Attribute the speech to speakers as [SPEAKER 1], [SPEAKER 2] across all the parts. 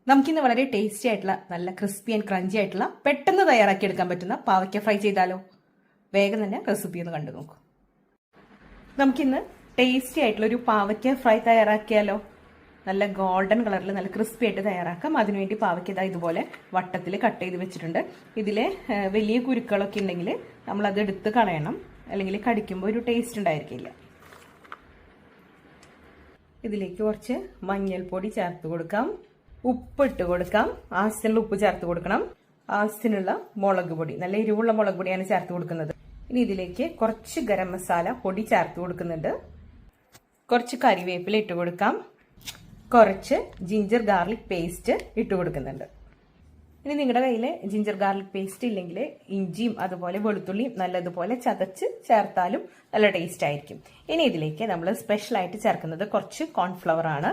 [SPEAKER 1] നമുക്കിന്ന് വളരെ ടേസ്റ്റി ആയിട്ടുള്ള നല്ല ക്രിസ്പി ആൻഡ് ക്രഞ്ചി ആയിട്ടുള്ള പെട്ടെന്ന് തയ്യാറാക്കി എടുക്കാൻ പറ്റുന്ന പാവയ്ക്ക ഫ്രൈ ചെയ്താലോ? വേഗം തന്നെ റെസിപ്പി ഒന്ന് കണ്ടു നോക്കൂ. നമുക്കിന്ന് ടേസ്റ്റി ആയിട്ടുള്ള ഒരു പാവയ്ക്ക ഫ്രൈ തയ്യാറാക്കിയാലോ? നല്ല ഗോൾഡൻ കളറിൽ നല്ല ക്രിസ്പി ആയിട്ട് തയ്യാറാക്കാം. അതിനുവേണ്ടി പാവയ്ക്ക ഇതുപോലെ വട്ടത്തിൽ കട്ട് ചെയ്ത് വെച്ചിട്ടുണ്ട്. ഇതിലെ വലിയ കുരുക്കളൊക്കെ ഉണ്ടെങ്കിൽ നമ്മളത് എടുത്ത് കളയണം, അല്ലെങ്കിൽ കടിക്കുമ്പോൾ ഒരു ടേസ്റ്റ് ഉണ്ടായിരിക്കില്ല. ഇതിലേക്ക് കുറച്ച് മഞ്ഞൾപ്പൊടി ചേർത്ത് കൊടുക്കാം, ഉപ്പ് ഇട്ട് കൊടുക്കാം, ആവശ്യത്തിനുള്ള ഉപ്പ് ചേർത്ത് കൊടുക്കണം, ആവശ്യത്തിനുള്ള മുളക് പൊടി, നല്ല എരിവുള്ള മുളക് പൊടിയാണ് ചേർത്ത് കൊടുക്കുന്നത്. ഇനി ഇതിലേക്ക് കുറച്ച് ഗരം മസാല പൊടി ചേർത്ത് കൊടുക്കുന്നുണ്ട്, കുറച്ച് കറിവേപ്പില ഇട്ട് കൊടുക്കാം, കുറച്ച് ജിഞ്ചർ ഗാർലിക് പേസ്റ്റ് ഇട്ട് കൊടുക്കുന്നുണ്ട്. ഇനി നിങ്ങളുടെ കയ്യിൽ ജിഞ്ചർ ഗാർലിക് പേസ്റ്റ് ഇല്ലെങ്കിൽ ഇഞ്ചിയും അതുപോലെ വെളുത്തുള്ളിയും നല്ലതുപോലെ ചതച്ച് ചേർത്താലും നല്ല ടേസ്റ്റ് ആയിരിക്കും. ഇനി ഇതിലേക്ക് നമ്മൾ സ്പെഷ്യലായിട്ട് ചേർക്കുന്നത് കുറച്ച് കോൺഫ്ലവർ ആണ്.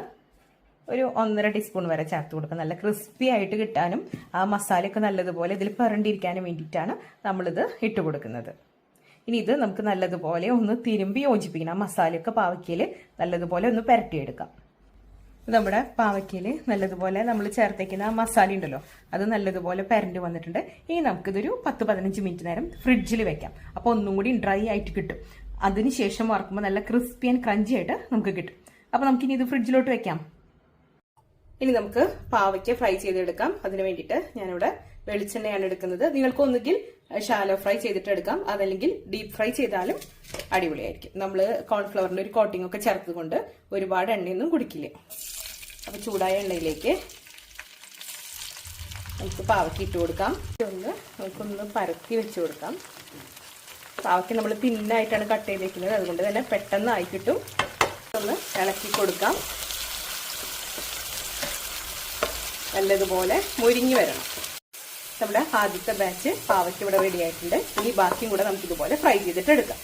[SPEAKER 1] ഒരു 1.5 ടീസ്പൂൺ വരെ ചേർത്ത് കൊടുക്കുക. നല്ല ക്രിസ്പി ആയിട്ട് കിട്ടാനും ആ മസാലയൊക്കെ നല്ലതുപോലെ ഇതിൽ പുരണ്ടിരിക്കാനും വേണ്ടിയിട്ടാണ് നമ്മളിത് ഇട്ട് കൊടുക്കുന്നത്. ഇനി ഇത് നമുക്ക് നല്ലതുപോലെ ഒന്ന് തിരുമ്പി യോജിപ്പിക്കണം. ആ മസാലയൊക്കെ പാവയ്ക്കയിൽ നല്ലതുപോലെ ഒന്ന് പുരട്ടിയെടുക്കാം. നമ്മുടെ പാവയ്ക്കയിൽ നല്ലതുപോലെ നമ്മൾ ചേർത്തേക്കുന്ന ആ മസാല ഉണ്ടല്ലോ, അത് നല്ലതുപോലെ പുരണ്ടി വന്നിട്ടുണ്ട്. ഇനി നമുക്കിതൊരു 10-15 മിനിറ്റ് നേരം ഫ്രിഡ്ജിൽ വെക്കാം. അപ്പോൾ ഒന്നും കൂടി ഡ്രൈ ആയിട്ട് കിട്ടും. അതിനുശേഷം വറക്കുമ്പോൾ നല്ല ക്രിസ്പി ആൻഡ് ക്രഞ്ചി ആയിട്ട് നമുക്ക് കിട്ടും. അപ്പോൾ നമുക്കിനി ഇത് ഫ്രിഡ്ജിലോട്ട് വെക്കാം. ഇനി നമുക്ക് പാവയ്ക്ക ഫ്രൈ ചെയ്തെടുക്കാം. അതിന് വേണ്ടിയിട്ട് ഞാനിവിടെ വെളിച്ചെണ്ണയാണ് എടുക്കുന്നത്. നിങ്ങൾക്ക് ഒന്നുകിൽ ഷാലോ ഫ്രൈ ചെയ്തിട്ട് എടുക്കാം, അതല്ലെങ്കിൽ ഡീപ്പ് ഫ്രൈ ചെയ്താലും അടിപൊളിയായിരിക്കും. നമ്മൾ കോൺഫ്ലവറിന്റെ ഒരു കോട്ടിംഗ് ഒക്കെ ചേർത്തുകൊണ്ട് ഒരുപാട് എണ്ണയൊന്നും കുടിക്കില്ല. അപ്പൊ ചൂടായ എണ്ണയിലേക്ക് നമുക്ക് പാവയ്ക്ക ഇട്ട് കൊടുക്കാം. നമുക്കൊന്ന് പരത്തി വെച്ച് കൊടുക്കാം. പാവയ്ക്ക നമ്മൾ തിന്നായിട്ടാണ് കട്ട് ചെയ്തേക്കുന്നത്, അതുകൊണ്ട് തന്നെ പെട്ടെന്ന് ആയി കിട്ടും. ഒന്ന് ഇളക്കി കൊടുക്കാം. നല്ലതുപോലെ മുരിഞ്ഞു വരണം. നമ്മുടെ ആദ്യത്തെ ബാച്ച് പാവയ്ക്ക് ഇവിടെ റെഡി ആയിട്ടുണ്ട്. ഇനി ബാക്കിയും കൂടെ നമുക്ക് ഇതുപോലെ ഫ്രൈ ചെയ്തിട്ട് എടുക്കാം.